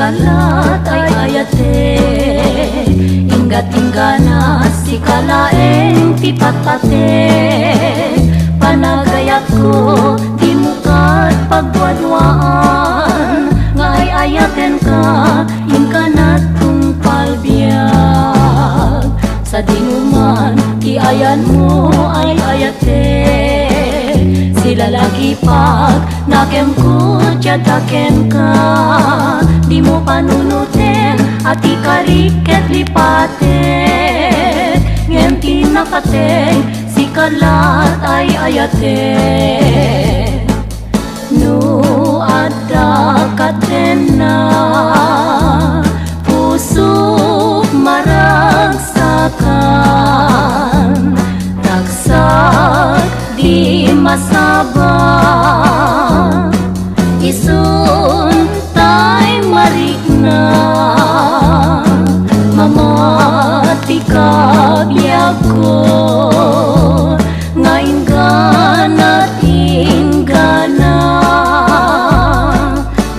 kalat ay ayate, ingat-ingana si kalaeng tipat-pate. Panagayat ko di mukat pagwadwaan, ngay ayaten ka inkanat kung palbiag. Sa dinuman ti ayan mo ay ayate, sila lagi pag nakem ko tiyadaken ka. Di mo panunutin at ikariket lipaten, ngem tinapateng si kalat ay ayate. No adda katena pusok maragsakan, ragsak di masaba, isun tay marikna, mamati ka biyak ko, ngayon ganat inggana,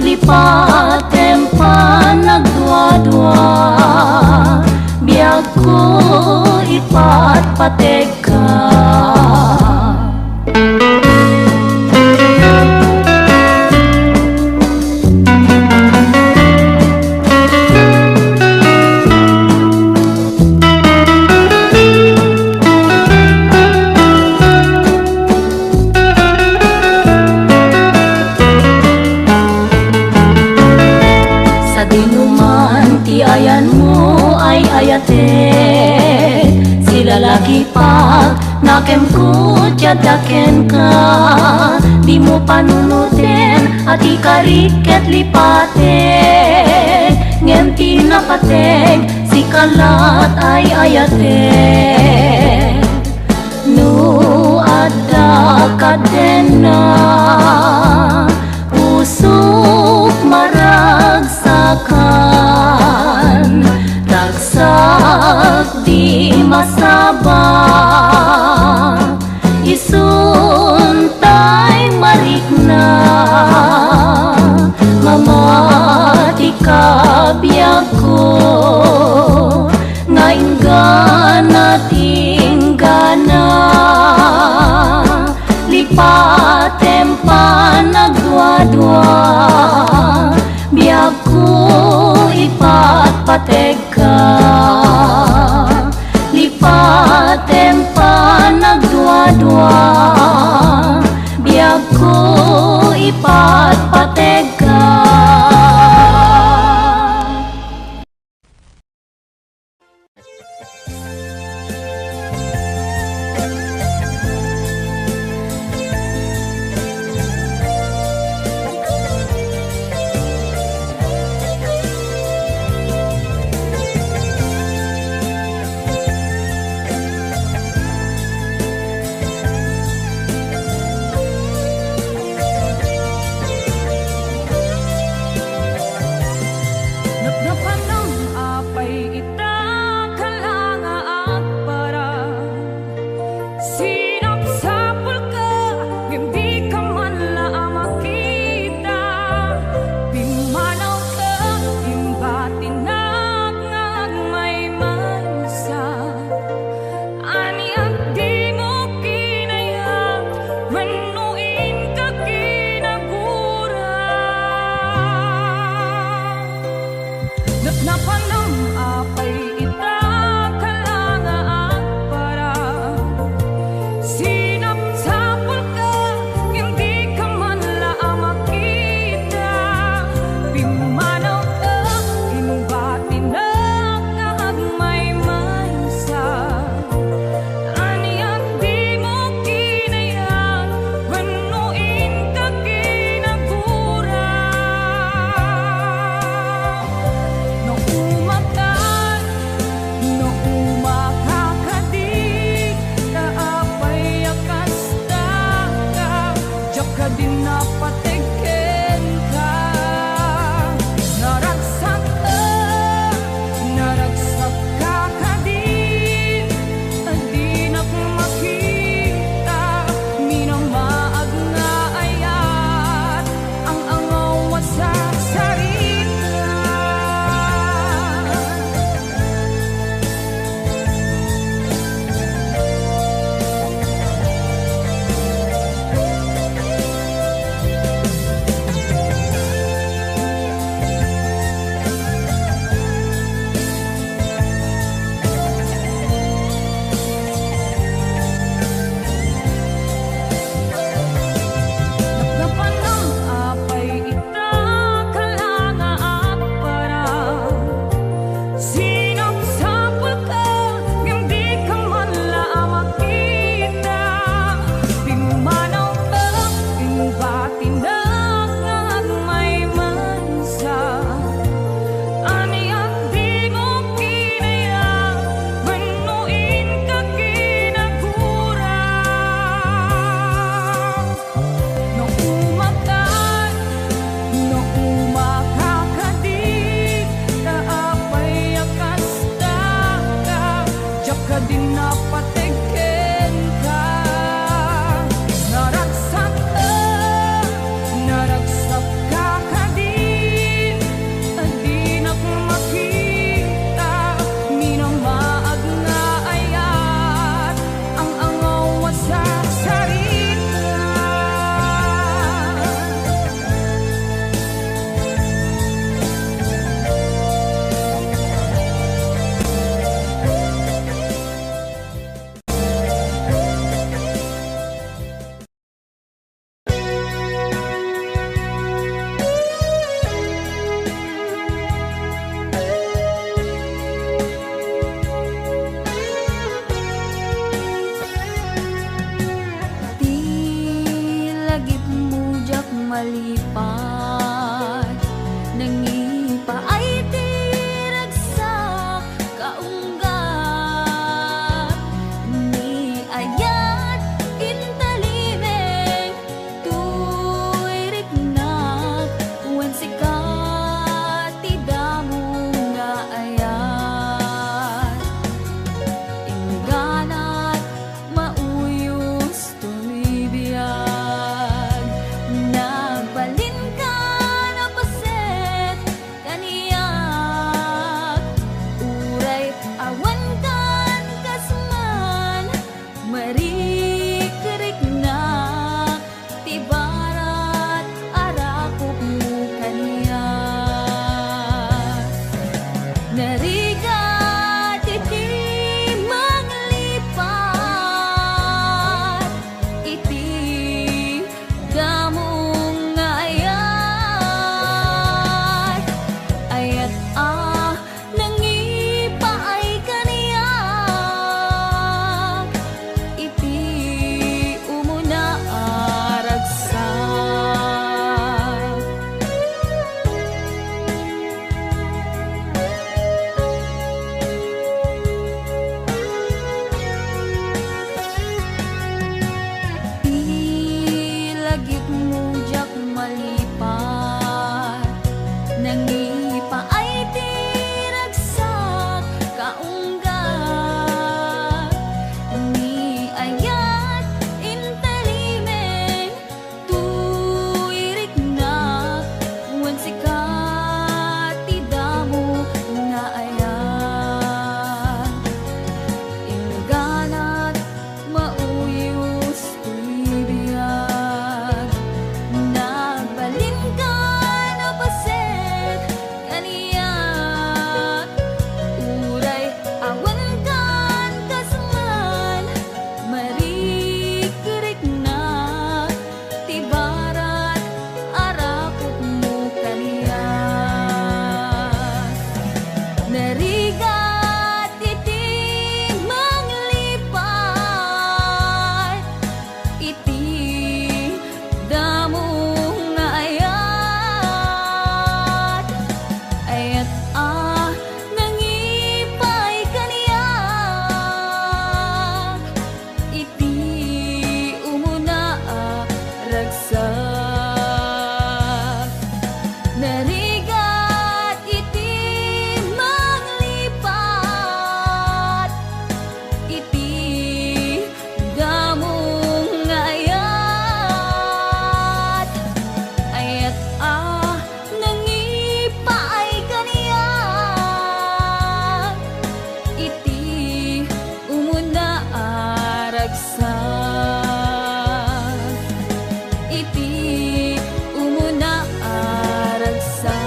lipatem pa nagdwa-dwa, biyak ko ipatpatek ka. Sila lagi pag nakem ko tiyadaken ka, di mo panunutin at ikariket lipaten, ngem tinapateng si kalat ay ayate. No adda kadena usok maragsakan, ragsak di masaba, isun tay marikna, mamati ka biyak ko, ngayon ganat inggana, lipatem pa nagdwa-dwa, biyak ko ipatpatek ka. Lipatem pa nagdwa-dwa, biyak ko ipatpatek ka. sa iti umuna aragsa.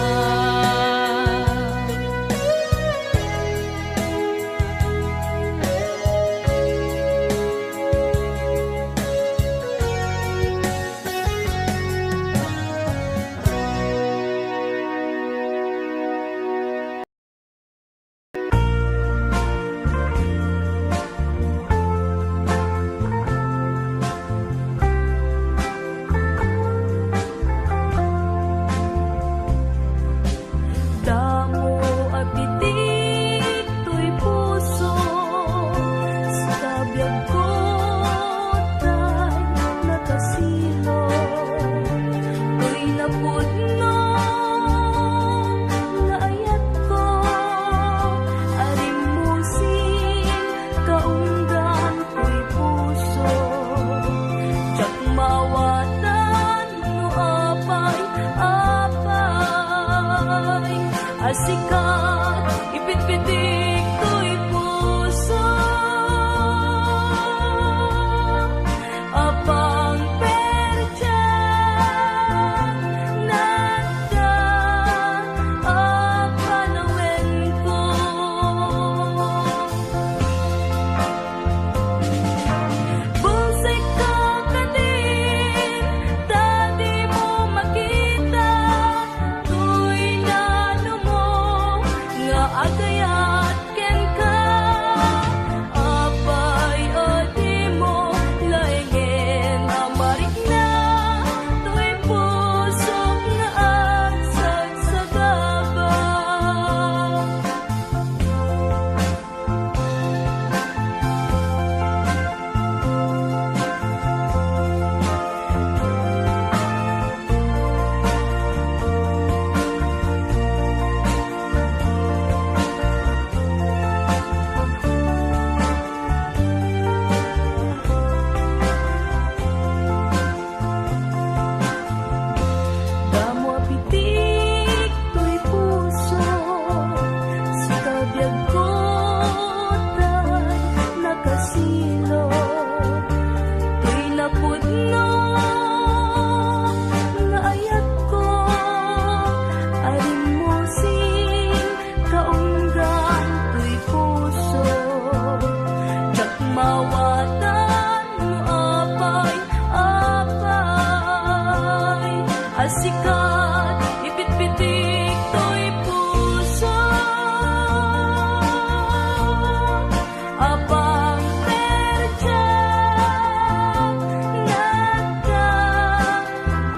Damo apitik to'y puso sa tabiyag ko tayo nakasilo. To'y napudno na ayat ko arimusin kaunggan ko'y puso. Tiyak mawatan mo apay asikat ipitpitik ko'y puso. Apang percha nagda apanawen ko. Busay ka din, dati mo makita to'y nano mo nga agayat ken ka. Apay adi mo laingen amarik na to'y puso nga agsagsagaba. Damo apitik to'y puso sa tabiyag ko tayo nakasilo. To'y napudno nga ayat ko arimusin kaunggan to'y puso. Tiyak mawatan mo apay asikat ipitpitik to'y puso. Apang percha nagda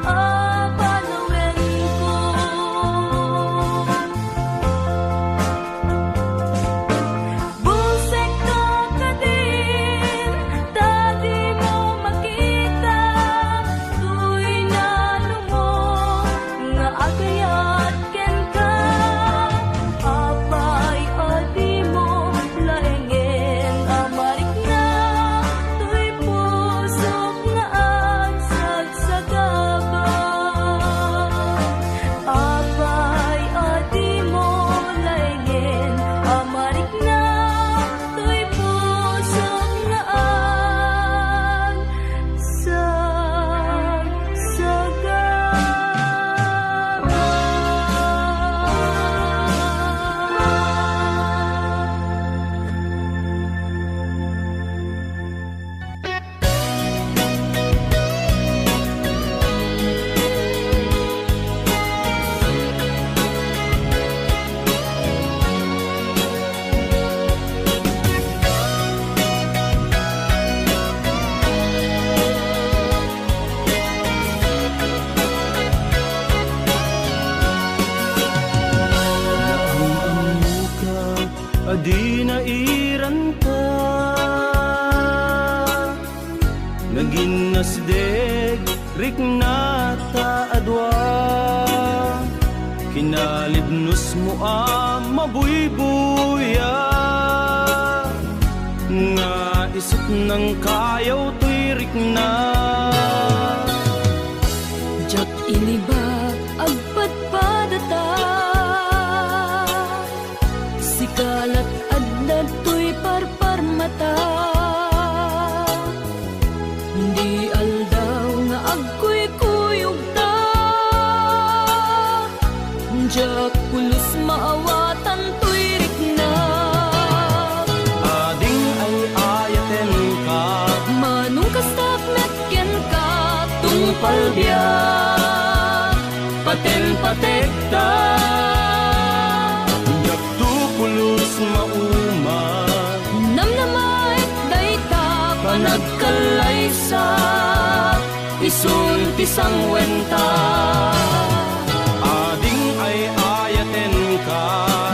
apanawen ko. Busek ka din, dati mo makita to'y nano mo nga agayat ken ka. Apay adi mo laingen amarik na to'y puso nga agsagsagaba. Apay adi mo laingen amarik na to'y puso nga Adi na iranta naging nasdeg rikna ta adwa kinalibnos mo mabuybuya nga isip ng kayaw to'y rikna. Jak iniba agpadpadata sikalat adlad to'y parparmata maawatan to'y rikna. Ading ay ayaten ka, Manong kastak metken ka, tungpal biyak, paten ta. Yakto pulos mauma, namnamait dayta, panagkalaysa, isun tisang wenta. Ading ay ayaten ka,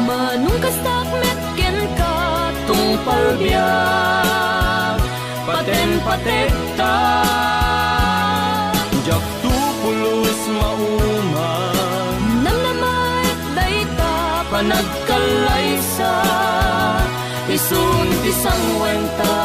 manong kastak metken ka, tungpal biyak, paten ta. Jaktu pulos mauma, namnamait dayta, panagkalaysa, isun tisang wenta.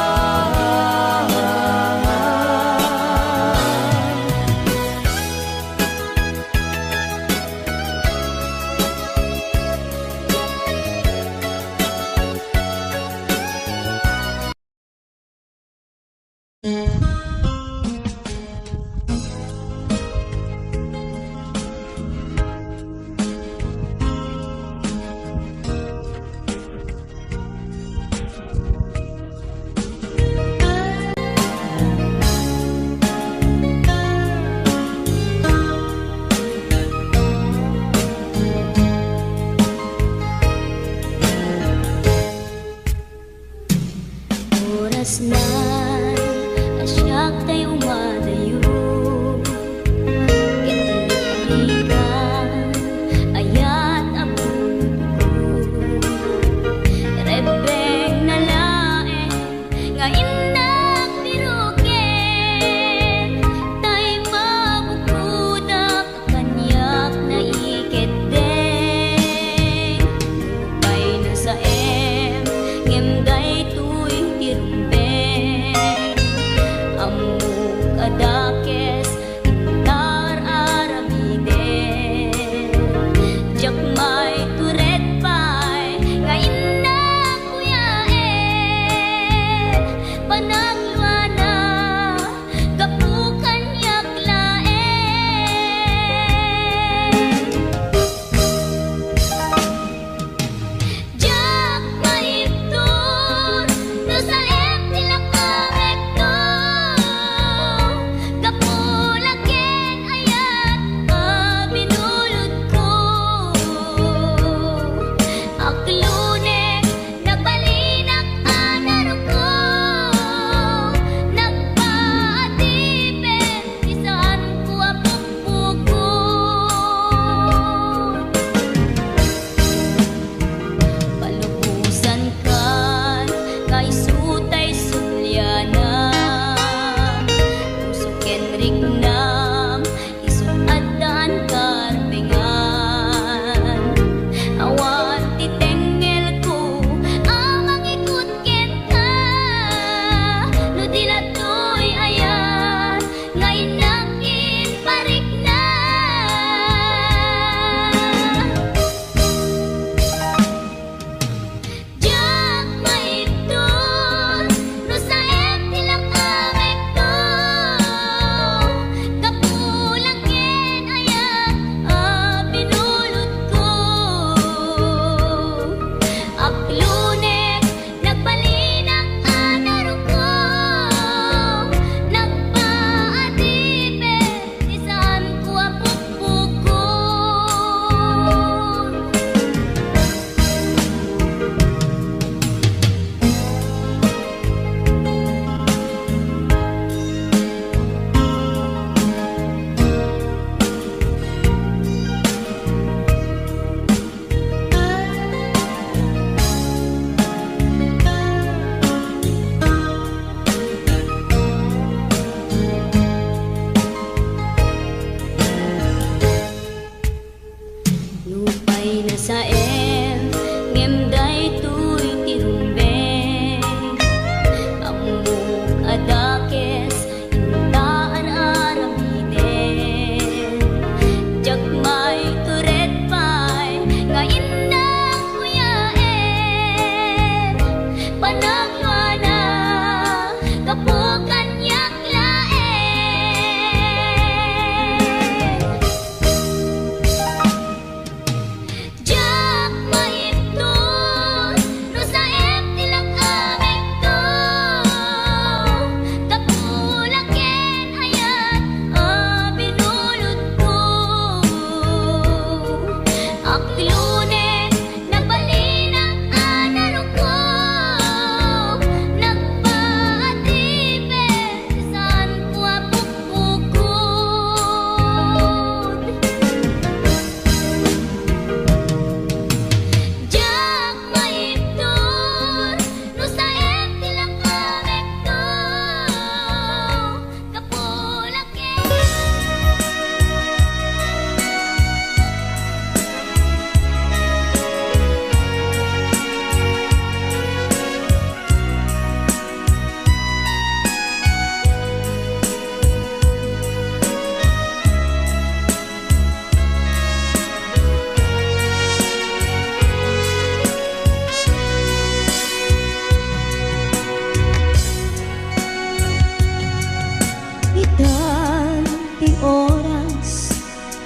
oras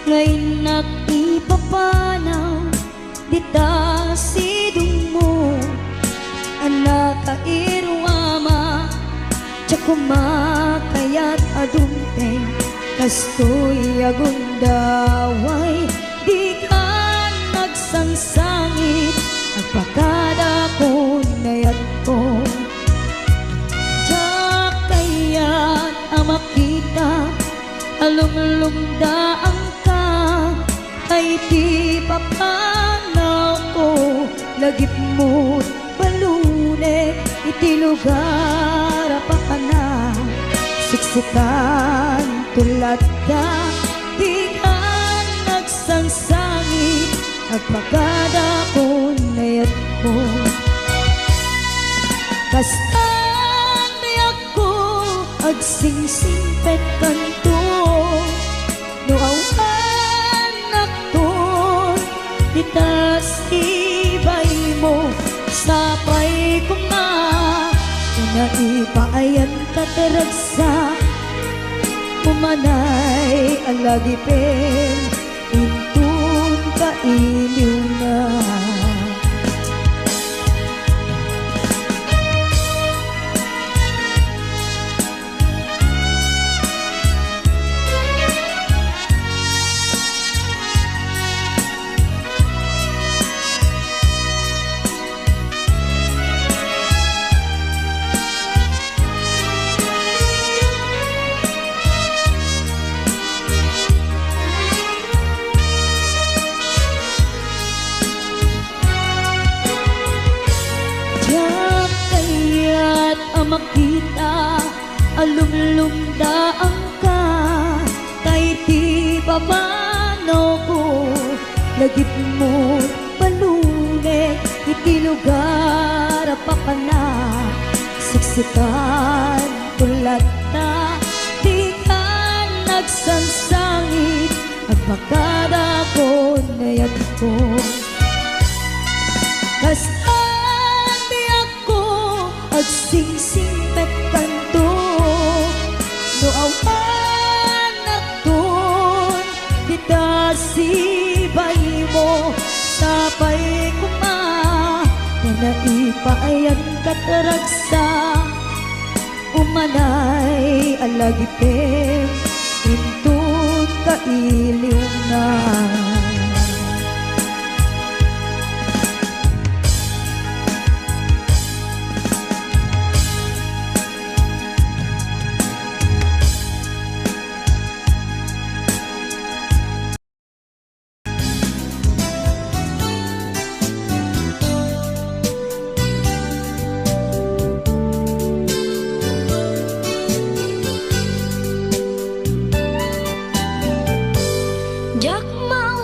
ngayon nakipapanaw dita sidong mo anak kairwama tsak kumakayat adumpeng kastoy agundaway di ka nagsangsangit agpakada ko nayat ko tsak kayat amakita alumlumdaan ka ay di papanaw ko lagip mo't balune iti lugar pa na siksikan tulad ka di ka nagsangsangit agpagada ko nayat ko kastan niya ko agsingsingpet kanto no awan nakton ditas ibay mo sapay ko na naipayan kateragsa umanay alagipin intun kailiw na makita alumlumdaan ka kay di babano ko lagip mo palune iti lugar pa ka na siksikan tulad na di ka nagsangsangit agpakada ko nayat ko agsingsingpet kanto no awan nakton dita sibay mo sapay kuma na naipayan kataragsa umanay alagipin intun kailiw na Jak mau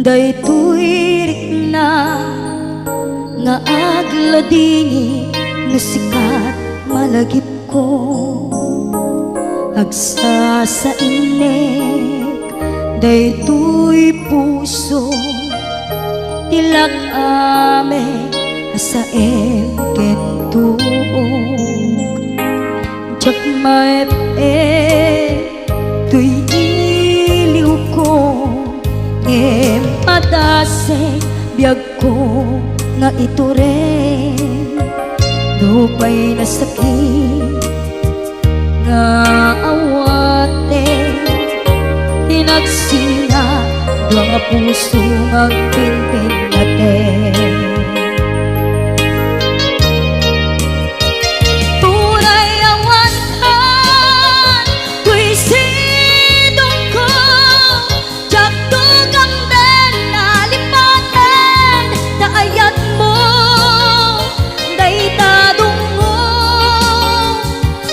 daytoy rikna nga agladingi nga sikat malagip ko agsa sa inek daytoy puso tilak ame asaem kentuog jak maep tuy iliw ko ngem adase biyag ko nga ito rin dupay na sakit nga awate tinagsinga mga puso nga pinpin natin tunay awantan tuy sidong ko jak tugang den nalipaten na ayat mo daytadong mo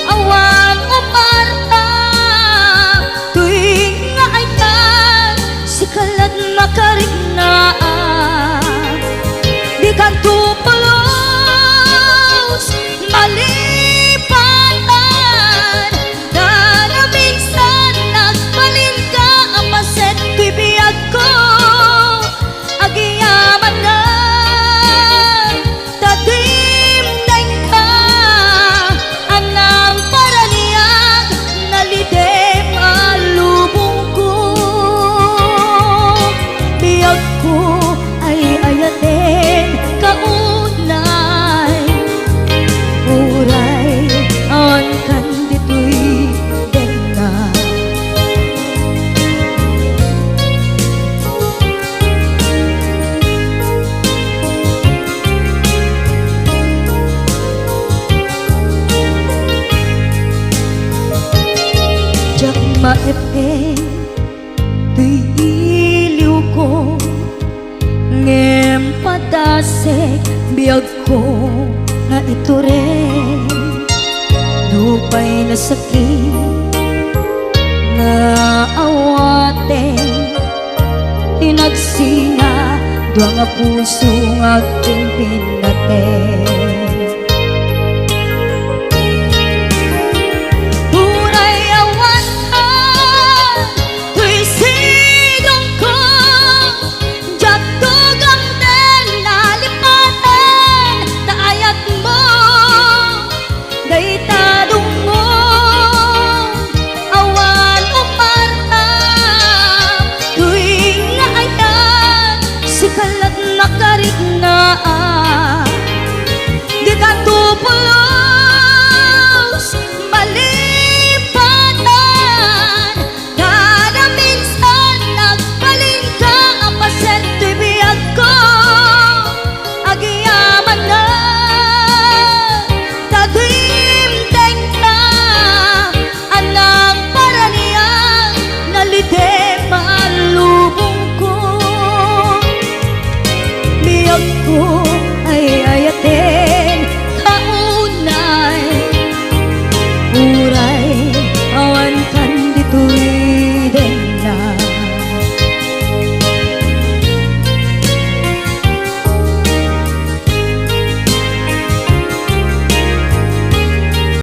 awan umarta tuwing nga ay tan si kalat makarignaat di kan tupulos malipatan na minsan nagbalin ka ang maset tuy biyag ko agiyaman na tadim ka anang paraniyag nalidem alubong ko biyag ko ay ayaten kaunay uray awan kan ditoy denga jak maepeng tuy iliw ko ngem padasek biyag ko nga ito rin dupay na sakit nga awate tinagsinga duwa nga puso nga pinpin natin